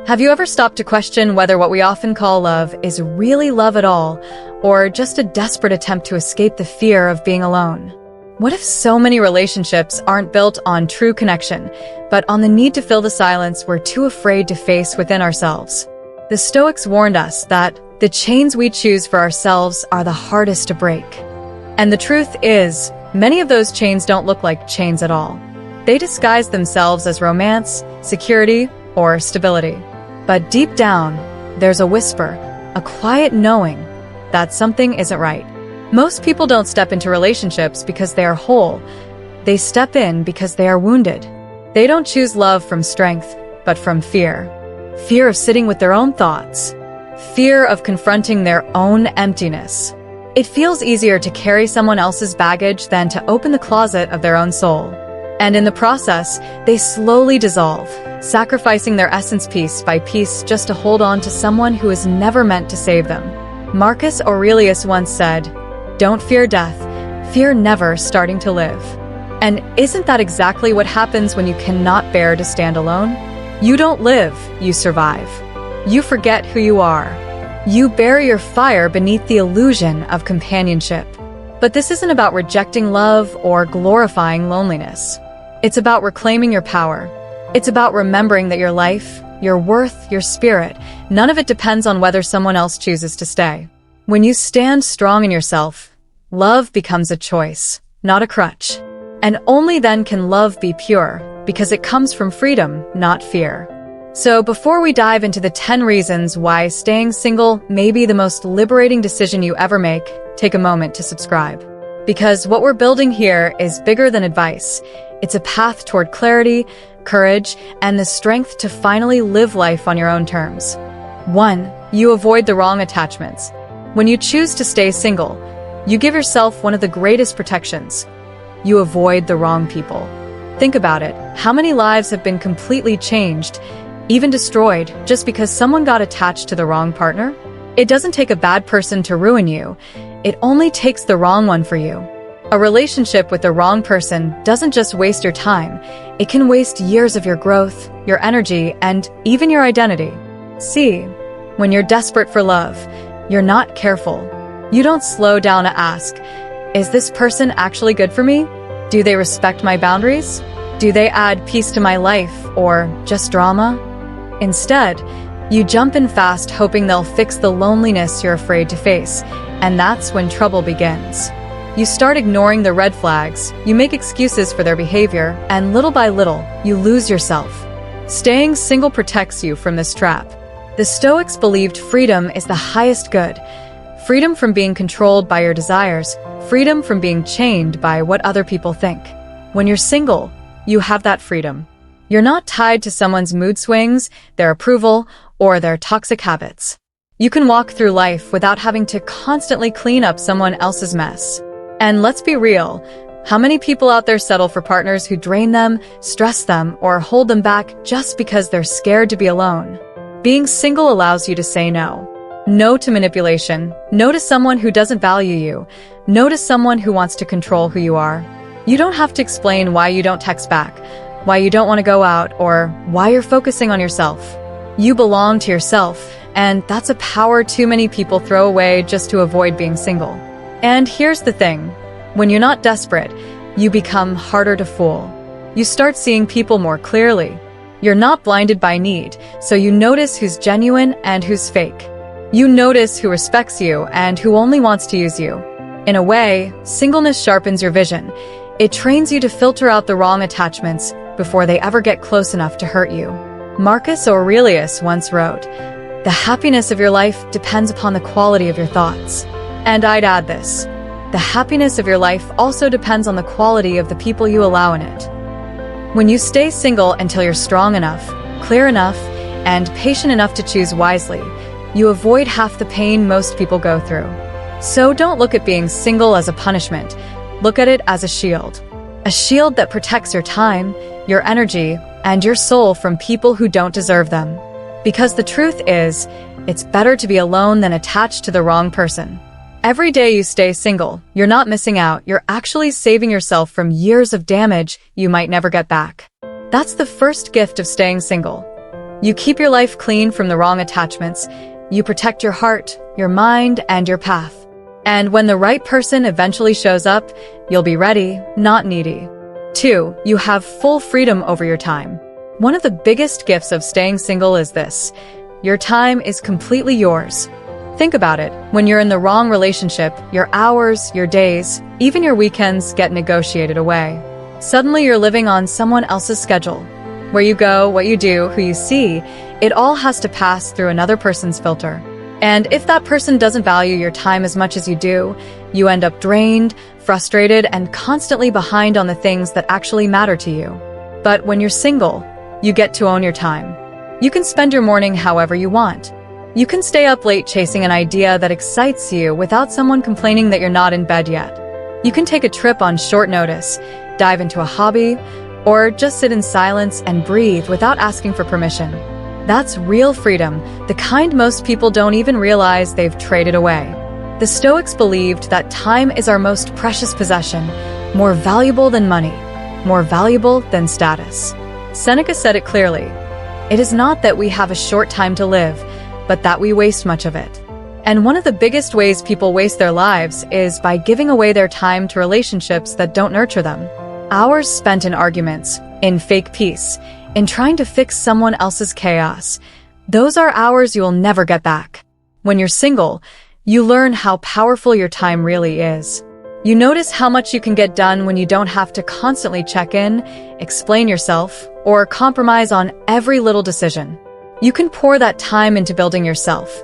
Have you ever stopped to question whether what we often call love is really love at all, or just a desperate attempt to escape the fear of being alone? What if so many relationships aren't built on true connection, but on the need to fill the silence we're too afraid to face within ourselves? The Stoics warned us that the chains we choose for ourselves are the hardest to break. And the truth is, many of those chains don't look like chains at all. They disguise themselves as romance, security, or stability. But deep down, there's a whisper, a quiet knowing that something isn't right. Most people don't step into relationships because they are whole. They step in because they are wounded. They don't choose love from strength, but from fear. Fear of sitting with their own thoughts. Fear of confronting their own emptiness. It feels easier to carry someone else's baggage than to open the closet of their own soul. And in the process, they slowly dissolve, sacrificing their essence piece by piece just to hold on to someone who is never meant to save them. Marcus Aurelius once said, "Don't fear death, fear never starting to live." And isn't that exactly what happens when you cannot bear to stand alone? You don't live, you survive. You forget who you are. You bury your fire beneath the illusion of companionship. But this isn't about rejecting love or glorifying loneliness. It's about reclaiming your power. It's about remembering that your life, your worth, your spirit, none of it depends on whether someone else chooses to stay. When you stand strong in yourself, love becomes a choice, not a crutch. And only then can love be pure, because it comes from freedom, not fear. So before we dive into the 10 reasons why staying single may be the most liberating decision you ever make, take a moment to subscribe. Because what we're building here is bigger than advice. It's a path toward clarity, courage, and the strength to finally live life on your own terms. 1. You avoid the wrong attachments. When you choose to stay single, you give yourself one of the greatest protections. You avoid the wrong people. Think about it. How many lives have been completely changed, even destroyed, just because someone got attached to the wrong partner? It doesn't take a bad person to ruin you. It only takes the wrong one for you. A relationship with the wrong person doesn't just waste your time. It can waste years of your growth, your energy, and even your identity. See, when you're desperate for love, you're not careful. You don't slow down to ask, is this person actually good for me? Do they respect my boundaries? Do they add peace to my life, or just drama? Instead, you jump in fast hoping they'll fix the loneliness you're afraid to face, and that's when trouble begins. You start ignoring the red flags, you make excuses for their behavior, and little by little, you lose yourself. Staying single protects you from this trap. The Stoics believed freedom is the highest good. Freedom from being controlled by your desires, freedom from being chained by what other people think. When you're single, you have that freedom. You're not tied to someone's mood swings, their approval, or their toxic habits. You can walk through life without having to constantly clean up someone else's mess. And let's be real, how many people out there settle for partners who drain them, stress them, or hold them back just because they're scared to be alone? Being single allows you to say no. No to manipulation, no to someone who doesn't value you, no to someone who wants to control who you are. You don't have to explain why you don't text back, why you don't want to go out, or why you're focusing on yourself. You belong to yourself, and that's a power too many people throw away just to avoid being single. And here's the thing, when you're not desperate, you become harder to fool. You start seeing people more clearly. You're not blinded by need, so you notice who's genuine and who's fake. You notice who respects you and who only wants to use you. In a way, singleness sharpens your vision. It trains you to filter out the wrong attachments before they ever get close enough to hurt you. Marcus Aurelius once wrote, "The happiness of your life depends upon the quality of your thoughts." And I'd add this, the happiness of your life also depends on the quality of the people you allow in it. When you stay single until you're strong enough, clear enough, and patient enough to choose wisely, you avoid half the pain most people go through. So don't look at being single as a punishment. Look at it as a shield. A shield that protects your time, your energy, and your soul from people who don't deserve them. Because the truth is, it's better to be alone than attached to the wrong person. Every day you stay single, you're not missing out, you're actually saving yourself from years of damage you might never get back. That's the first gift of staying single. You keep your life clean from the wrong attachments. You protect your heart, your mind, and your path. And when the right person eventually shows up, you'll be ready, not needy. 2. You have full freedom over your time. One of the biggest gifts of staying single is this: your time is completely yours. Think about it. When you're in the wrong relationship, your hours, your days, even your weekends get negotiated away. Suddenly you're living on someone else's schedule. Where you go, what you do, who you see, it all has to pass through another person's filter. And if that person doesn't value your time as much as you do, you end up drained, frustrated, and constantly behind on the things that actually matter to you. But when you're single, you get to own your time. You can spend your morning however you want. You can stay up late chasing an idea that excites you without someone complaining that you're not in bed yet. You can take a trip on short notice, dive into a hobby, or just sit in silence and breathe without asking for permission. That's real freedom, the kind most people don't even realize they've traded away. The Stoics believed that time is our most precious possession, more valuable than money, more valuable than status. Seneca said it clearly: "It is not that we have a short time to live, but that we waste much of it." And one of the biggest ways people waste their lives is by giving away their time to relationships that don't nurture them. Hours spent in arguments, in fake peace, in trying to fix someone else's chaos. Those are hours you'll never get back. When you're single, you learn how powerful your time really is. You notice how much you can get done when you don't have to constantly check in, explain yourself, or compromise on every little decision. You can pour that time into building yourself,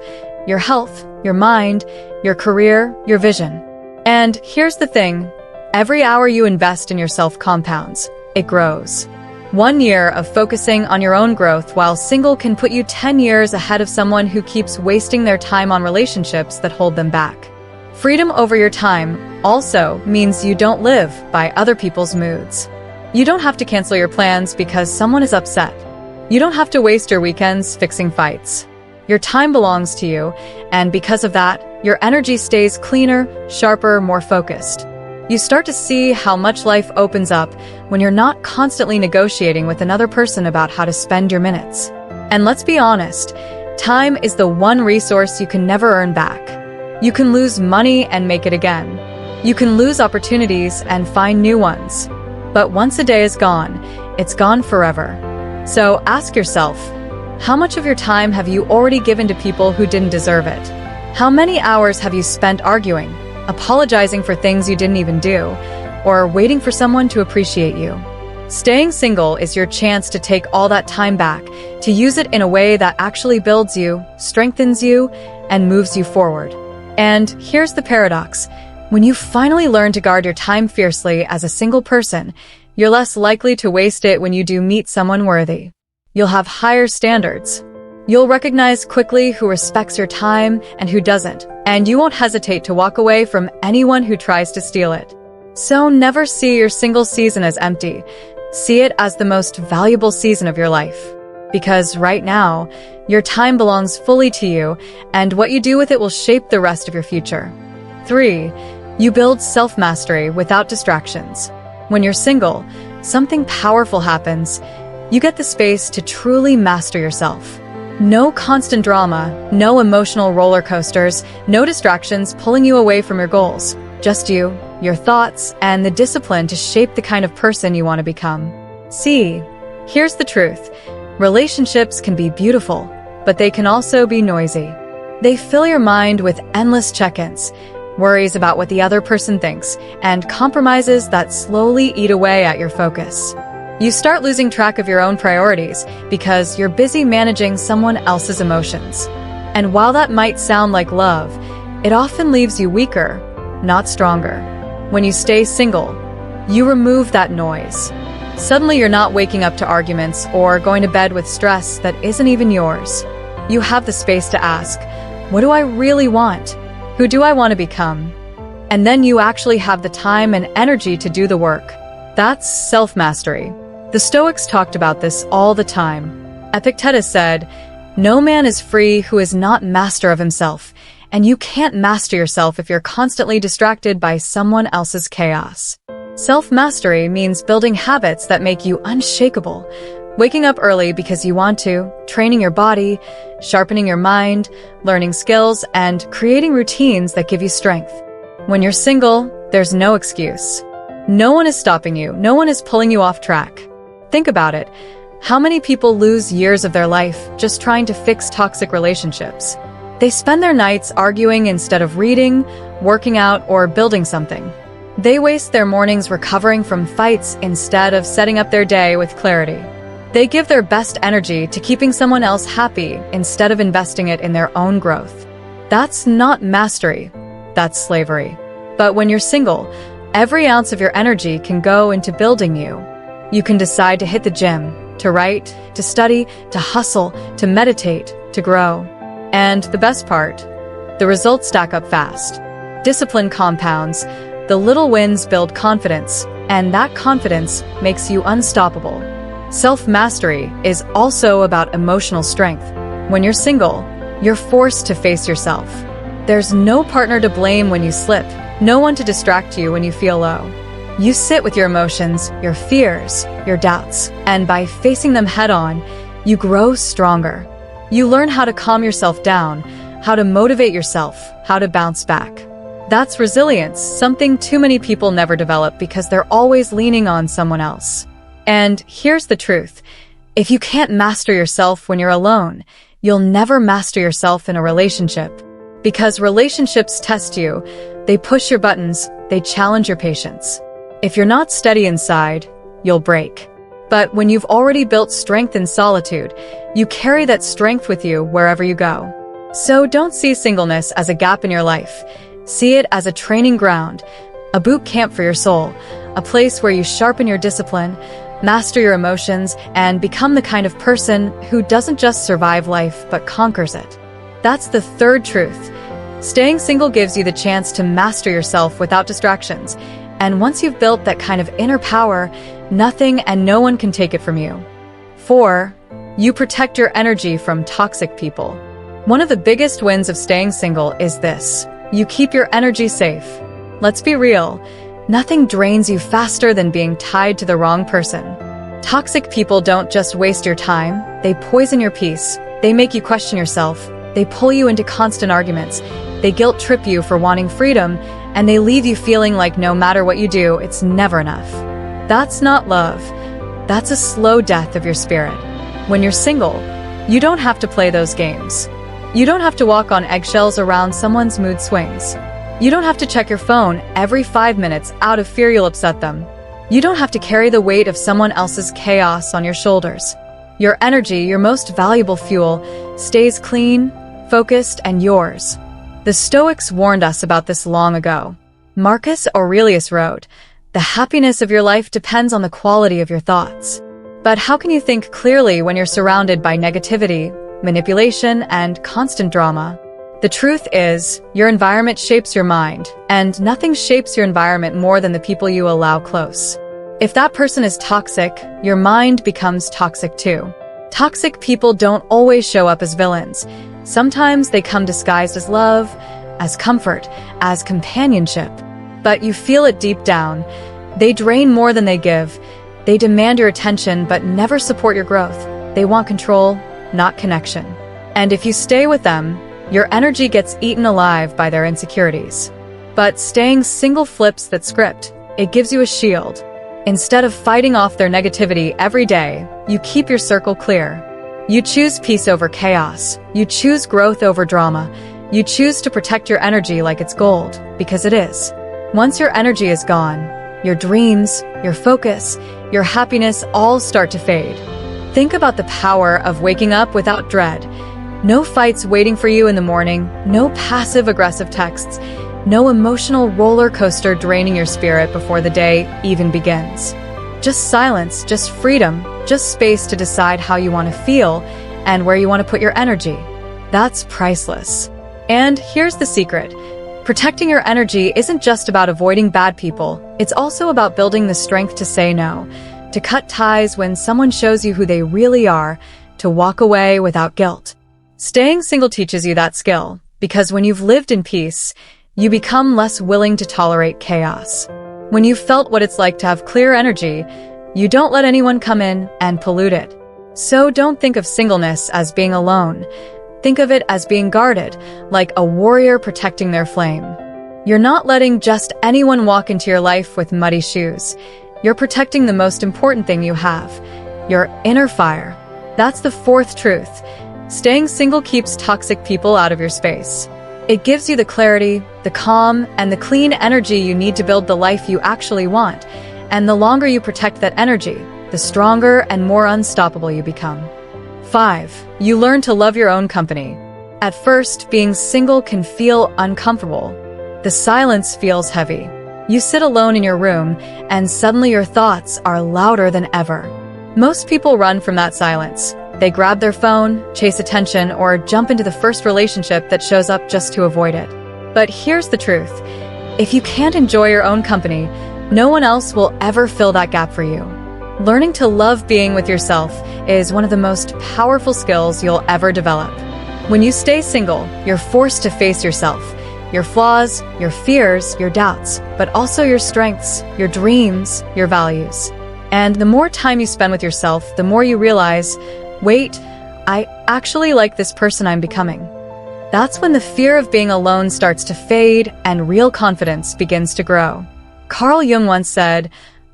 your health, your mind, your career, your vision. And here's the thing: every hour you invest in yourself compounds. It grows. 1 year of focusing on your own growth while single can put you 10 years ahead of someone who keeps wasting their time on relationships that hold them back. Freedom over your time also means you don't live by other people's moods. You don't have to cancel your plans because someone is upset. You don't have to waste your weekends fixing fights. Your time belongs to you, and because of that, your energy stays cleaner, sharper, more focused. You start to see how much life opens up when you're not constantly negotiating with another person about how to spend your minutes. And let's be honest, time is the one resource you can never earn back. You can lose money and make it again. You can lose opportunities and find new ones. But once a day is gone, it's gone forever. So ask yourself, how much of your time have you already given to people who didn't deserve it? How many hours have you spent arguing, apologizing for things you didn't even do, or waiting for someone to appreciate you? Staying single is your chance to take all that time back, to use it in a way that actually builds you, strengthens you, and moves you forward. And here's the paradox: when you finally learn to guard your time fiercely as a single person, you're less likely to waste it when you do meet someone worthy. You'll have higher standards. You'll recognize quickly who respects your time and who doesn't, and you won't hesitate to walk away from anyone who tries to steal it. So never see your single season as empty. See it as the most valuable season of your life. Because right now, your time belongs fully to you, and what you do with it will shape the rest of your future. 3. You build self-mastery without distractions. When you're single, something powerful happens. You get the space to truly master yourself. No constant drama, no emotional roller coasters, no distractions pulling you away from your goals. Just you, your thoughts, and the discipline to shape the kind of person you want to become. See, here's the truth. Relationships can be beautiful, but they can also be noisy. They fill your mind with endless check-ins, worries about what the other person thinks, and compromises that slowly eat away at your focus. You start losing track of your own priorities because you're busy managing someone else's emotions. And while that might sound like love, it often leaves you weaker, not stronger. When you stay single, you remove that noise. Suddenly you're not waking up to arguments or going to bed with stress that isn't even yours. You have the space to ask, what do I really want? Who do I want to become? And then you actually have the time and energy to do the work. That's self-mastery. The Stoics talked about this all the time. Epictetus said, "No man is free who is not master of himself," and you can't master yourself if you're constantly distracted by someone else's chaos. Self-mastery means building habits that make you unshakable, Waking up early because you want to, training your body, sharpening your mind, learning skills, and creating routines that give you strength. When you're single, there's no excuse. No one is stopping you. No one is pulling you off track. Think about it. How many people lose years of their life just trying to fix toxic relationships? They spend their nights arguing instead of reading, working out, or building something. They waste their mornings recovering from fights instead of setting up their day with clarity. They give their best energy to keeping someone else happy instead of investing it in their own growth. That's not mastery. That's slavery. But when you're single, every ounce of your energy can go into building you. You can decide to hit the gym, to write, to study, to hustle, to meditate, to grow. And the best part, the results stack up fast. Discipline compounds, the little wins build confidence, and that confidence makes you unstoppable. Self-mastery is also about emotional strength. When you're single, you're forced to face yourself. There's no partner to blame when you slip, no one to distract you when you feel low. You sit with your emotions, your fears, your doubts, and by facing them head-on, you grow stronger. You learn how to calm yourself down, how to motivate yourself, how to bounce back. That's resilience, something too many people never develop because they're always leaning on someone else. And here's the truth. If you can't master yourself when you're alone, you'll never master yourself in a relationship. Because relationships test you, they push your buttons, they challenge your patience. If you're not steady inside, you'll break. But when you've already built strength in solitude, you carry that strength with you wherever you go. So don't see singleness as a gap in your life. See it as a training ground, a boot camp for your soul, a place where you sharpen your discipline, master your emotions, and become the kind of person who doesn't just survive life but conquers it. That's the third truth. Staying single gives you the chance to master yourself without distractions. And once you've built that kind of inner power, nothing and no one can take it from you. 4. You protect your energy from toxic people. One of the biggest wins of staying single is this. You keep your energy safe. Let's be real. Nothing drains you faster than being tied to the wrong person. Toxic people don't just waste your time, they poison your peace. They make you question yourself. They pull you into constant arguments. They guilt-trip you for wanting freedom, and they leave you feeling like no matter what you do, it's never enough. That's not love. That's a slow death of your spirit. When you're single, you don't have to play those games. You don't have to walk on eggshells around someone's mood swings. You don't have to check your phone every 5 minutes out of fear you'll upset them. You don't have to carry the weight of someone else's chaos on your shoulders. Your energy, your most valuable fuel, stays clean, focused, and yours. The Stoics warned us about this long ago. Marcus Aurelius wrote, "The happiness of your life depends on the quality of your thoughts." But how can you think clearly when you're surrounded by negativity, manipulation, and constant drama? The truth is, your environment shapes your mind, and nothing shapes your environment more than the people you allow close. If that person is toxic, your mind becomes toxic too. Toxic people don't always show up as villains. Sometimes they come disguised as love, as comfort, as companionship. But you feel it deep down. They drain more than they give. They demand your attention but never support your growth. They want control, not connection. And if you stay with them, your energy gets eaten alive by their insecurities. But staying single flips that script. It gives you a shield. Instead of fighting off their negativity every day, you keep your circle clear. You choose peace over chaos. You choose growth over drama. You choose to protect your energy like it's gold, because it is. Once your energy is gone, your dreams, your focus, your happiness all start to fade. Think about the power of waking up without dread. No fights waiting for you in the morning, no passive-aggressive texts, no emotional roller coaster draining your spirit before the day even begins. Just silence, just freedom, just space to decide how you want to feel and where you want to put your energy. That's priceless. And here's the secret. Protecting your energy isn't just about avoiding bad people. It's also about building the strength to say no, to cut ties when someone shows you who they really are, to walk away without guilt. Staying single teaches you that skill, because when you've lived in peace, you become less willing to tolerate chaos. When you've felt what it's like to have clear energy, you don't let anyone come in and pollute it. So don't think of singleness as being alone. Think of it as being guarded, like a warrior protecting their flame. You're not letting just anyone walk into your life with muddy shoes. You're protecting the most important thing you have, your inner fire. That's the fourth truth. Staying single keeps toxic people out of your space. It gives you the clarity, the calm, and the clean energy you need to build the life you actually want. And the longer you protect that energy, the stronger and more unstoppable you become. 5. You learn to love your own company. At first, being single can feel uncomfortable. The silence feels heavy. You sit alone in your room, and suddenly your thoughts are louder than ever. Most people run from that silence. They grab their phone, chase attention, or jump into the first relationship that shows up just to avoid it. But here's the truth. If you can't enjoy your own company, no one else will ever fill that gap for you. Learning to love being with yourself is one of the most powerful skills you'll ever develop. When you stay single, you're forced to face yourself, your flaws, your fears, your doubts, but also your strengths, your dreams, your values. And the more time you spend with yourself, the more you realize, wait, I actually like this person I'm becoming. That's when the fear of being alone starts to fade and real confidence begins to grow. Carl Jung once said,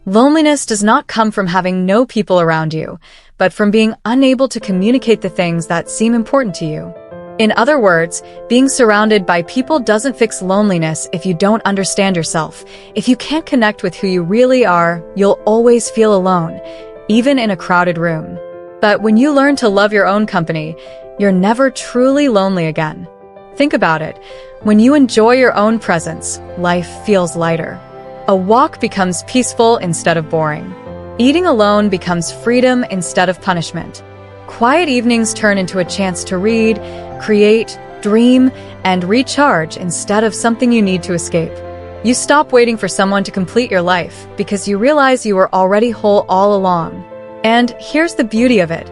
"Loneliness does not come from having no people around you, but from being unable to communicate the things that seem important to you." In other words, being surrounded by people doesn't fix loneliness if you don't understand yourself. If you can't connect with who you really are, you'll always feel alone, even in a crowded room. But when you learn to love your own company, you're never truly lonely again. Think about it. When you enjoy your own presence, life feels lighter. A walk becomes peaceful instead of boring. Eating alone becomes freedom instead of punishment. Quiet evenings turn into a chance to read, create, dream, and recharge instead of something you need to escape. You stop waiting for someone to complete your life because you realize you were already whole all along. And here's the beauty of it.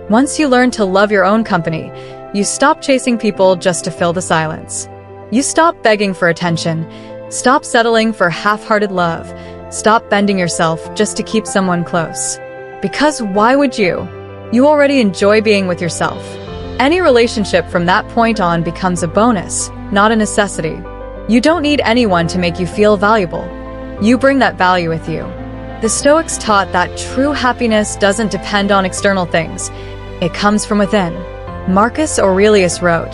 Once you learn to love your own company, you stop chasing people just to fill the silence. You stop begging for attention. Stop settling for half-hearted love. Stop bending yourself just to keep someone close. Because why would you? You already enjoy being with yourself. Any relationship from that point on becomes a bonus, not a necessity. You don't need anyone to make you feel valuable. You bring that value with you. The Stoics taught that true happiness doesn't depend on external things. It comes from within. Marcus Aurelius wrote,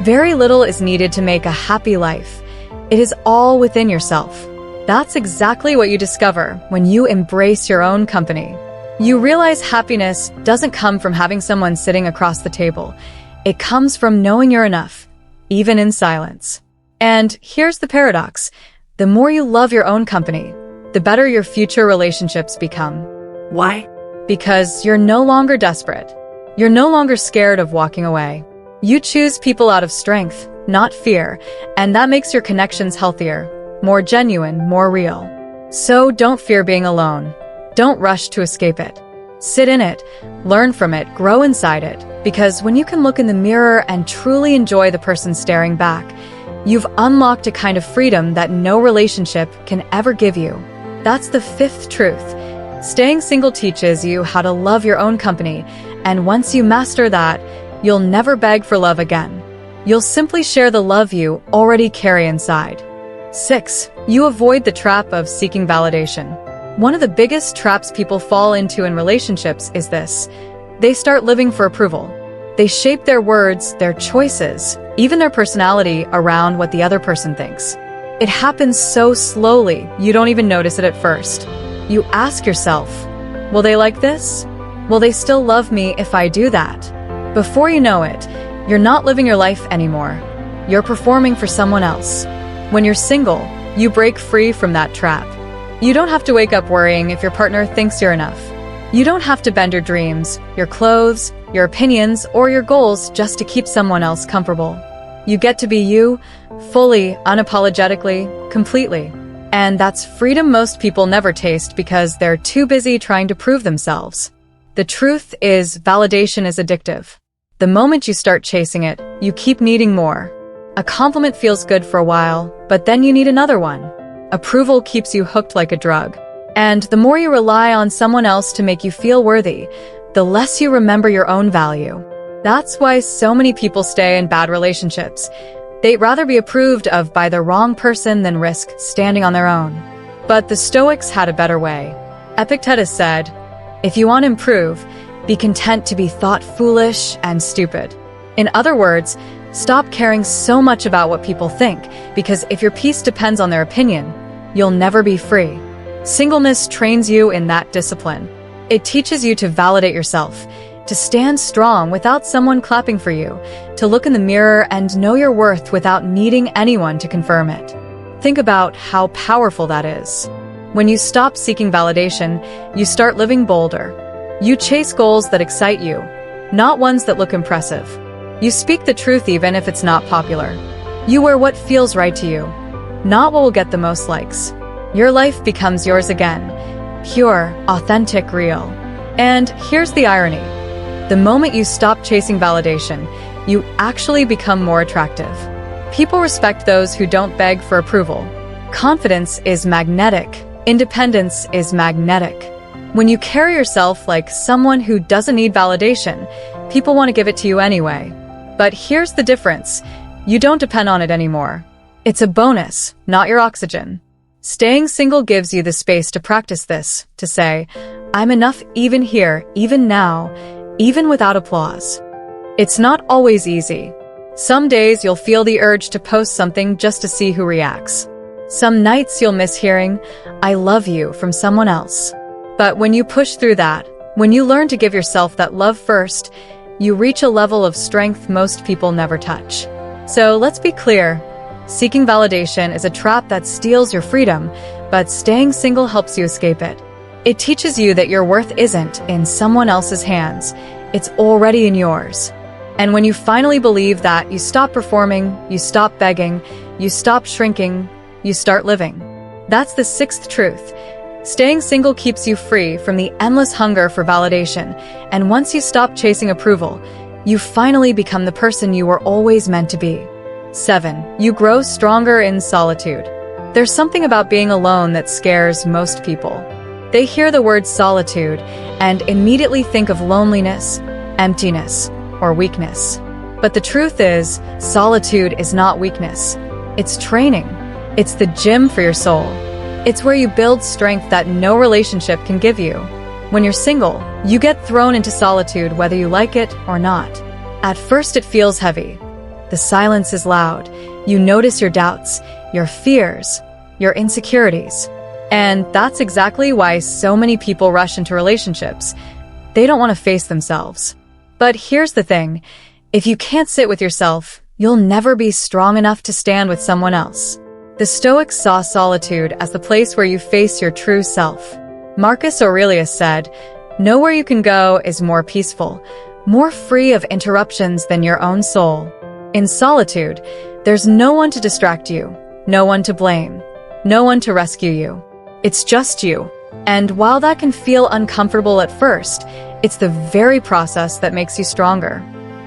"Very little is needed to make a happy life. It is all within yourself." That's exactly what you discover when you embrace your own company. You realize happiness doesn't come from having someone sitting across the table. It comes from knowing you're enough, even in silence. And here's the paradox. The more you love your own company, the better your future relationships become. Why? Because you're no longer desperate. You're no longer scared of walking away. You choose people out of strength, not fear, and that makes your connections healthier, more genuine, more real. So don't fear being alone. Don't rush to escape it. Sit in it, learn from it, grow inside it, because when you can look in the mirror and truly enjoy the person staring back, you've unlocked a kind of freedom that no relationship can ever give you. That's the fifth truth. Staying single teaches you how to love your own company, and once you master that, you'll never beg for love again. You'll simply share the love you already carry inside. 6. You avoid the trap of seeking validation. One of the biggest traps people fall into in relationships is this. They start living for approval. They shape their words, their choices, even their personality around what the other person thinks. It happens so slowly, you don't even notice it at first. You ask yourself, will they like this? Will they still love me if I do that? Before you know it, you're not living your life anymore. You're performing for someone else. When you're single, you break free from that trap. You don't have to wake up worrying if your partner thinks you're enough. You don't have to bend your dreams, your clothes, your opinions, or your goals just to keep someone else comfortable. You get to be you, fully, unapologetically, completely. And that's freedom most people never taste because they're too busy trying to prove themselves. The truth is, validation is addictive. The moment you start chasing it, you keep needing more. A compliment feels good for a while, but then you need another one. Approval keeps you hooked like a drug. And the more you rely on someone else to make you feel worthy, the less you remember your own value. That's why so many people stay in bad relationships. They'd rather be approved of by the wrong person than risk standing on their own. But the Stoics had a better way. Epictetus said, "If you want to improve, be content to be thought foolish and stupid." In other words, stop caring so much about what people think, because if your peace depends on their opinion, you'll never be free. Singleness trains you in that discipline. It teaches you to validate yourself, to stand strong without someone clapping for you, to look in the mirror and know your worth without needing anyone to confirm it. Think about how powerful that is. When you stop seeking validation, you start living bolder. You chase goals that excite you, not ones that look impressive. You speak the truth even if it's not popular. You wear what feels right to you, not what will get the most likes. Your life becomes yours again. Pure, authentic, real. And here's the irony. The moment you stop chasing validation, you actually become more attractive. People respect those who don't beg for approval. Confidence is magnetic. Independence is magnetic. When you carry yourself like someone who doesn't need validation, people want to give it to you anyway. But here's the difference. You don't depend on it anymore. It's a bonus, not your oxygen. Staying single gives you the space to practice this, to say, "I'm enough even here, even now, even without applause." It's not always easy. Some days you'll feel the urge to post something just to see who reacts. Some nights you'll miss hearing, "I love you" from someone else. But when you push through that, when you learn to give yourself that love first, you reach a level of strength most people never touch. So let's be clear. Seeking validation is a trap that steals your freedom, but staying single helps you escape it. It teaches you that your worth isn't in someone else's hands. It's already in yours. And when you finally believe that, you stop performing, you stop begging, you stop shrinking, you start living. That's the sixth truth. Staying single keeps you free from the endless hunger for validation, and once you stop chasing approval, you finally become the person you were always meant to be. 7. You grow stronger in solitude. There's something about being alone that scares most people. They hear the word solitude and immediately think of loneliness, emptiness, or weakness. But the truth is, solitude is not weakness. It's training. It's the gym for your soul. It's where you build strength that no relationship can give you. When you're single, you get thrown into solitude whether you like it or not. At first it feels heavy. The silence is loud. You notice your doubts, your fears, your insecurities. And that's exactly why so many people rush into relationships. They don't want to face themselves. But here's the thing. If you can't sit with yourself, you'll never be strong enough to stand with someone else. The Stoics saw solitude as the place where you face your true self. Marcus Aurelius said, "Nowhere you can go is more peaceful, more free of interruptions than your own soul." In solitude, there's no one to distract you, no one to blame, no one to rescue you. It's just you. And while that can feel uncomfortable at first, it's the very process that makes you stronger.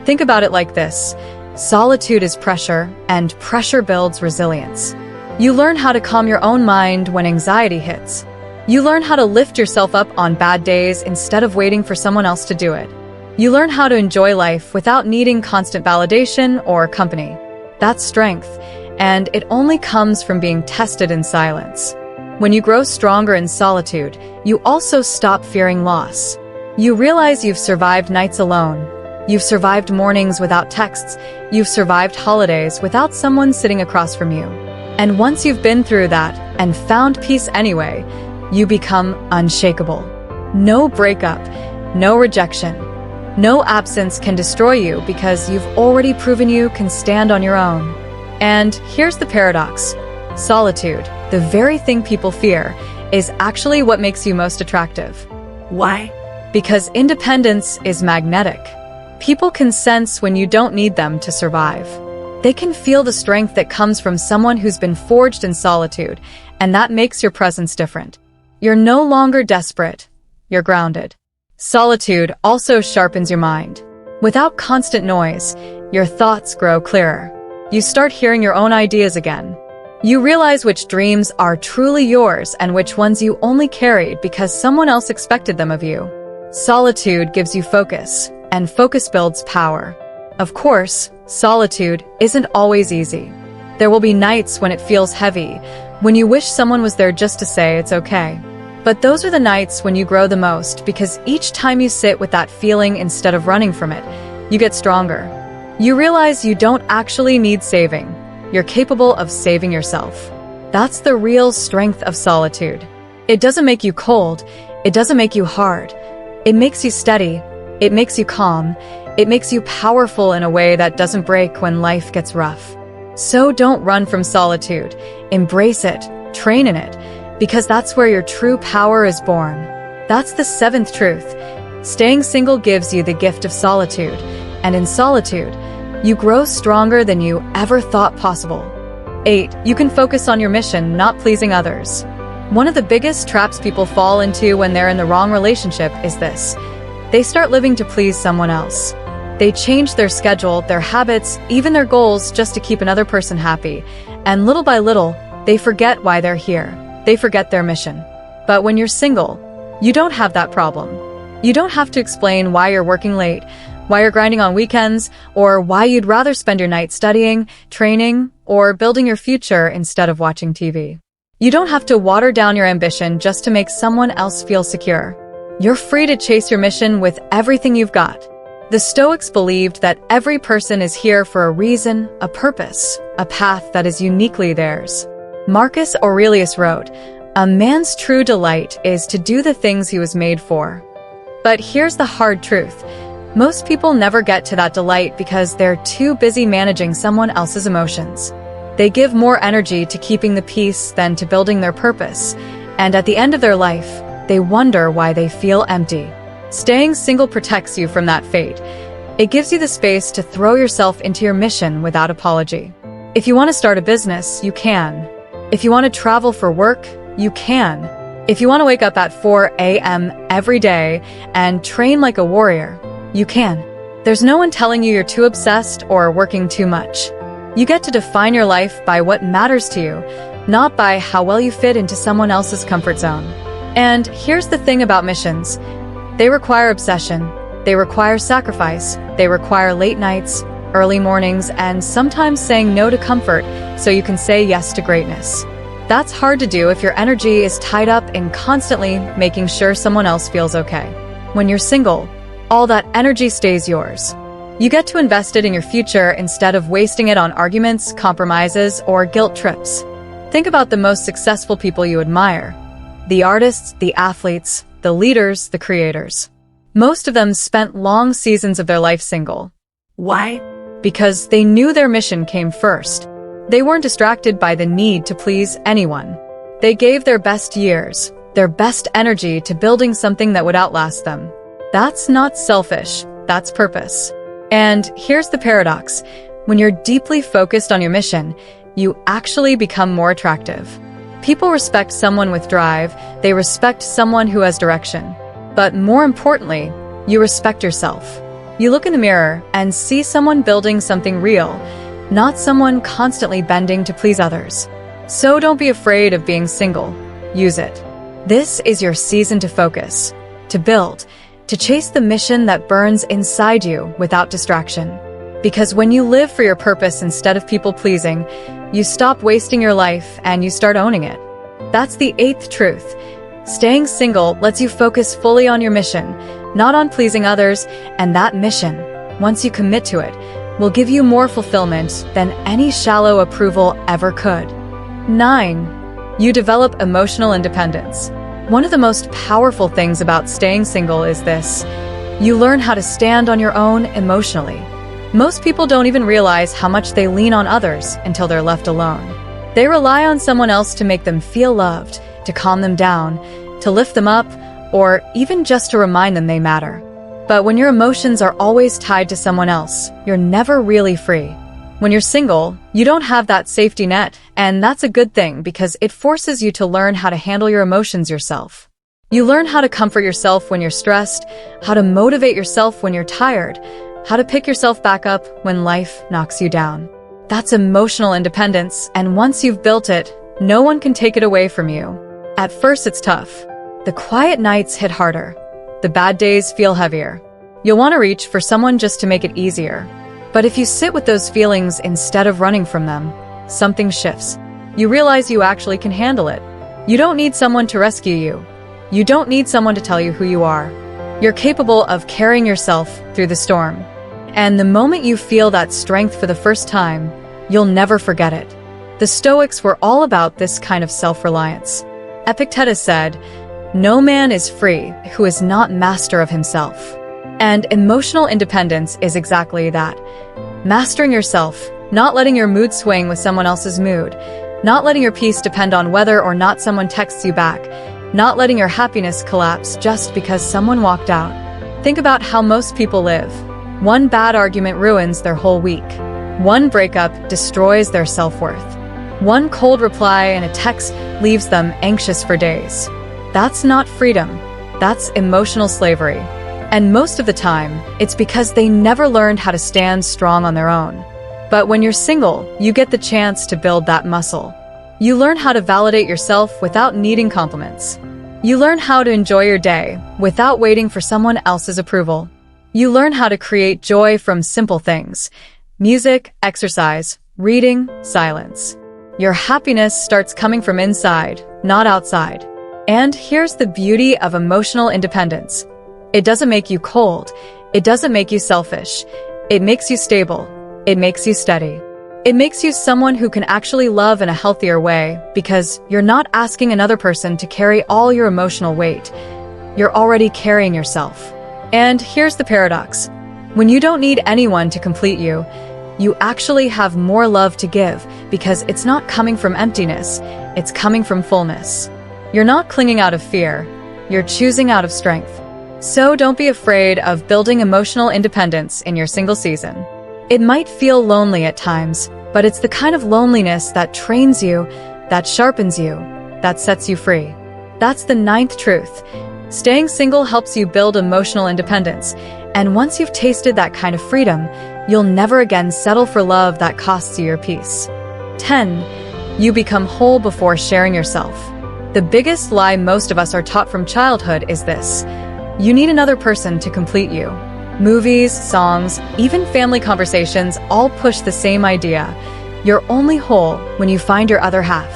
Think about it like this. Solitude is pressure, and pressure builds resilience. You learn how to calm your own mind when anxiety hits. You learn how to lift yourself up on bad days instead of waiting for someone else to do it. You learn how to enjoy life without needing constant validation or company. That's strength, and it only comes from being tested in silence. When you grow stronger in solitude, you also stop fearing loss. You realize you've survived nights alone. You've survived mornings without texts. You've survived holidays without someone sitting across from you. And once you've been through that and found peace anyway, you become unshakable. No breakup, no rejection, no absence can destroy you because you've already proven you can stand on your own. And here's the paradox. Solitude, the very thing people fear, is actually what makes you most attractive. Why? Because independence is magnetic. People can sense when you don't need them to survive. They can feel the strength that comes from someone who's been forged in solitude, and that makes your presence different. You're no longer desperate. You're grounded. Solitude also sharpens your mind. Without constant noise, your thoughts grow clearer. You start hearing your own ideas again. You realize which dreams are truly yours and which ones you only carried because someone else expected them of you. Solitude gives you focus, and focus builds power. Of course, solitude isn't always easy. There will be nights when it feels heavy, when you wish someone was there just to say it's okay. But those are the nights when you grow the most, because each time you sit with that feeling instead of running from it, you get stronger. You realize you don't actually need saving. You're capable of saving yourself. That's the real strength of solitude. It doesn't make you cold. It doesn't make you hard. It makes you steady. It makes you calm. It makes you powerful in a way that doesn't break when life gets rough. So don't run from solitude. Embrace it. Train in it. Because that's where your true power is born. That's the seventh truth. Staying single gives you the gift of solitude. And in solitude, you grow stronger than you ever thought possible. 8. You can focus on your mission, not pleasing others. One of the biggest traps people fall into when they're in the wrong relationship is this. They start living to please someone else. They change their schedule, their habits, even their goals just to keep another person happy. And little by little, they forget why they're here. They forget their mission. But when you're single, you don't have that problem. You don't have to explain why you're working late, why you're grinding on weekends, or why you'd rather spend your night studying, training, or building your future instead of watching TV. You don't have to water down your ambition just to make someone else feel secure. You're free to chase your mission with everything you've got. The Stoics believed that every person is here for a reason, a purpose, a path that is uniquely theirs. Marcus Aurelius wrote, "A man's true delight is to do the things he was made for." But here's the hard truth. Most people never get to that delight because they're too busy managing someone else's emotions. They give more energy to keeping the peace than to building their purpose, and at the end of their life, they wonder why they feel empty. Staying single protects you from that fate. It gives you the space to throw yourself into your mission without apology. If you want to start a business, you can. If you want to travel for work, you can. If you want to wake up at 4 a.m. every day and train like a warrior, you can. There's no one telling you you're too obsessed or working too much. You get to define your life by what matters to you, not by how well you fit into someone else's comfort zone. And here's the thing about missions. They require obsession. They require sacrifice. They require late nights, early mornings, and sometimes saying no to comfort so you can say yes to greatness. That's hard to do if your energy is tied up in constantly making sure someone else feels okay. When you're single, all that energy stays yours. You get to invest it in your future instead of wasting it on arguments, compromises, or guilt trips. Think about the most successful people you admire. The artists, the athletes, the leaders, the creators. Most of them spent long seasons of their life single. Why? Because they knew their mission came first. They weren't distracted by the need to please anyone. They gave their best years, their best energy to building something that would outlast them. That's not selfish, that's purpose. And here's the paradox. When you're deeply focused on your mission, you actually become more attractive. People respect someone with drive, they respect someone who has direction. But more importantly, you respect yourself. You look in the mirror and see someone building something real, not someone constantly bending to please others. So don't be afraid of being single. Use it. This is your season to focus, to build, to chase the mission that burns inside you without distraction. Because when you live for your purpose instead of people-pleasing, you stop wasting your life and you start owning it. That's the 8th truth. Staying single lets you focus fully on your mission, not on pleasing others, and that mission, once you commit to it, will give you more fulfillment than any shallow approval ever could. 9. You develop emotional independence. One of the most powerful things about staying single is this. You learn how to stand on your own emotionally. Most people don't even realize how much they lean on others until they're left alone. They rely on someone else to make them feel loved, to calm them down, to lift them up, or even just to remind them they matter. But when your emotions are always tied to someone else, you're never really free. When you're single, you don't have that safety net, and that's a good thing because it forces you to learn how to handle your emotions yourself. You learn how to comfort yourself when you're stressed, how to motivate yourself when you're tired, how to pick yourself back up when life knocks you down. That's emotional independence, and once you've built it, no one can take it away from you. At first it's tough. The quiet nights hit harder. the bad days feel heavier. You'll want to reach for someone just to make it easier. But if you sit with those feelings instead of running from them, something shifts. You realize you actually can handle it. You don't need someone to rescue you. You don't need someone to tell you who you are. You're capable of carrying yourself through the storm. And the moment you feel that strength for the first time, you'll never forget it. The Stoics were all about this kind of self-reliance. Epictetus said, "No man is free who is not master of himself." And emotional independence is exactly that. Mastering yourself, not letting your mood swing with someone else's mood, not letting your peace depend on whether or not someone texts you back, not letting your happiness collapse just because someone walked out. Think about how most people live. One bad argument ruins their whole week. One breakup destroys their self-worth. One cold reply in a text leaves them anxious for days. That's not freedom. That's emotional slavery. And most of the time, it's because they never learned how to stand strong on their own. But when you're single, you get the chance to build that muscle. You learn how to validate yourself without needing compliments. You learn how to enjoy your day without waiting for someone else's approval. You learn how to create joy from simple things: music, exercise, reading, silence. Your happiness starts coming from inside, not outside. And here's the beauty of emotional independence. It doesn't make you cold. It doesn't make you selfish. It makes you stable. It makes you steady. It makes you someone who can actually love in a healthier way because you're not asking another person to carry all your emotional weight. You're already carrying yourself. And here's the paradox. When you don't need anyone to complete you, you actually have more love to give because it's not coming from emptiness, it's coming from fullness. You're not clinging out of fear. You're choosing out of strength. So don't be afraid of building emotional independence in your single season. It might feel lonely at times, but it's the kind of loneliness that trains you, that sharpens you, that sets you free. That's the 9th truth. Staying single helps you build emotional independence, and once you've tasted that kind of freedom, you'll never again settle for love that costs you your peace. 10. You become whole before sharing yourself. The biggest lie most of us are taught from childhood is this: you need another person to complete you. Movies, songs, even family conversations all push the same idea. You're only whole when you find your other half.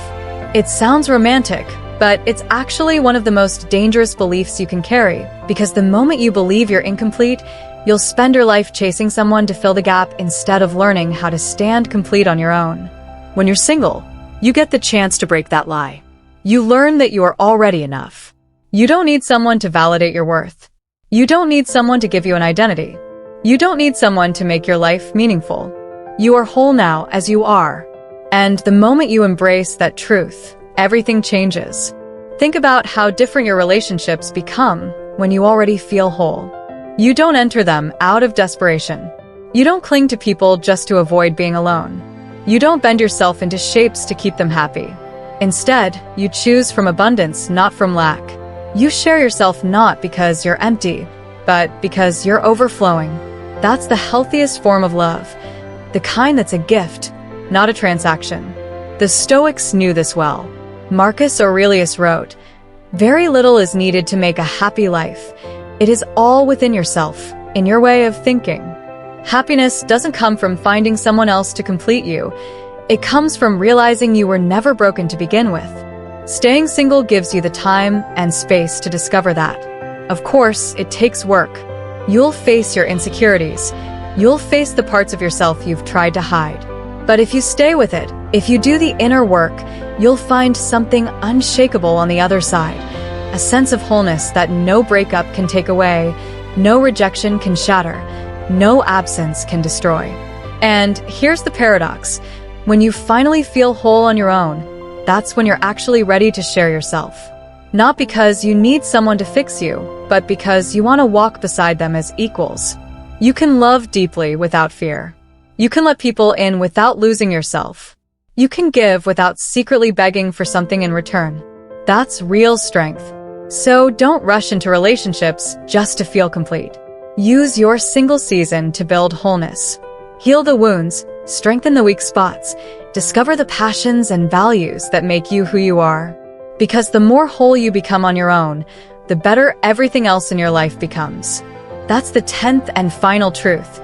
It sounds romantic, but it's actually one of the most dangerous beliefs you can carry, because the moment you believe you're incomplete, you'll spend your life chasing someone to fill the gap instead of learning how to stand complete on your own. When you're single, you get the chance to break that lie. You learn that you are already enough. You don't need someone to validate your worth. You don't need someone to give you an identity. You don't need someone to make your life meaningful. You are whole now as you are. And the moment you embrace that truth, everything changes. Think about how different your relationships become when you already feel whole. You don't enter them out of desperation. You don't cling to people just to avoid being alone. You don't bend yourself into shapes to keep them happy. Instead, you choose from abundance, not from lack. You share yourself not because you're empty, but because you're overflowing. That's the healthiest form of love, the kind that's a gift, not a transaction. The Stoics knew this well. Marcus Aurelius wrote, "Very little is needed to make a happy life. It is all within yourself, in your way of thinking." Happiness doesn't come from finding someone else to complete you. It comes from realizing you were never broken to begin with. Staying single gives you the time and space to discover that. Of course, it takes work. You'll face your insecurities. You'll face the parts of yourself you've tried to hide. But if you stay with it, if you do the inner work, you'll find something unshakable on the other side. A sense of wholeness that no breakup can take away, no rejection can shatter, no absence can destroy. And here's the paradox. When you finally feel whole on your own, that's when you're actually ready to share yourself. Not because you need someone to fix you, but because you want to walk beside them as equals. You can love deeply without fear. You can let people in without losing yourself. You can give without secretly begging for something in return. That's real strength. So don't rush into relationships just to feel complete. Use your single season to build wholeness. Heal the wounds, strengthen the weak spots, discover the passions and values that make you who you are. Because the more whole you become on your own, the better everything else in your life becomes. That's the 10th and final truth.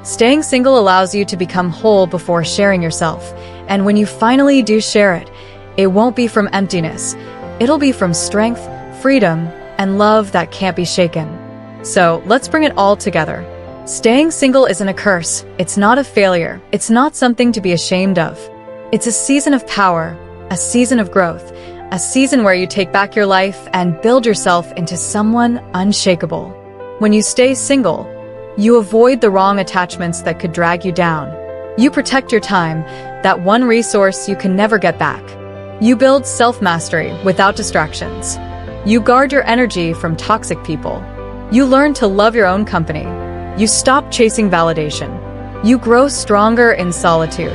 Staying single allows you to become whole before sharing yourself. And when you finally do share it, it won't be from emptiness. It'll be from strength, freedom, and love that can't be shaken. So let's bring it all together. Staying single isn't a curse. It's not a failure. It's not something to be ashamed of. It's a season of power, a season of growth, a season where you take back your life and build yourself into someone unshakable. When you stay single, you avoid the wrong attachments that could drag you down. You protect your time, that one resource you can never get back. You build self-mastery without distractions. You guard your energy from toxic people. You learn to love your own company. You stop chasing validation. You grow stronger in solitude.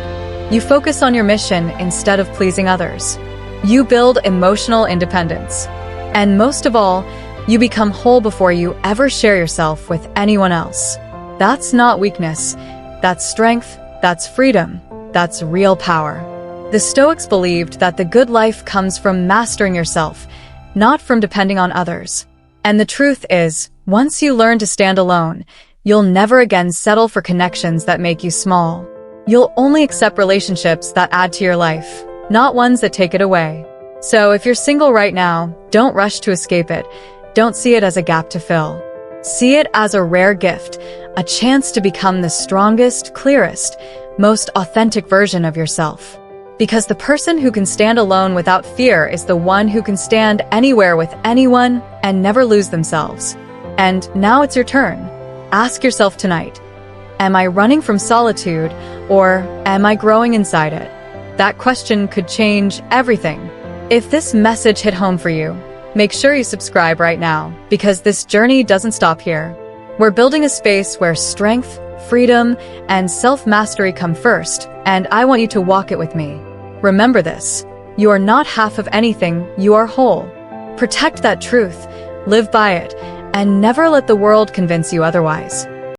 You focus on your mission instead of pleasing others. You build emotional independence. And most of all, you become whole before you ever share yourself with anyone else. That's not weakness. That's strength. That's freedom. That's real power. The Stoics believed that the good life comes from mastering yourself, not from depending on others. And the truth is, once you learn to stand alone, you'll never again settle for connections that make you small. You'll only accept relationships that add to your life, not ones that take it away. So if you're single right now, don't rush to escape it. Don't see it as a gap to fill. See it as a rare gift, a chance to become the strongest, clearest, most authentic version of yourself. Because the person who can stand alone without fear is the one who can stand anywhere with anyone and never lose themselves. And now it's your turn. Ask yourself tonight, am I running from solitude or am I growing inside it? That question could change everything. If this message hit home for you, make sure you subscribe right now, because this journey doesn't stop here. We're building a space where strength, freedom, and self-mastery come first, and I want you to walk it with me. Remember this, you are not half of anything, you are whole. Protect that truth, live by it, and never let the world convince you otherwise.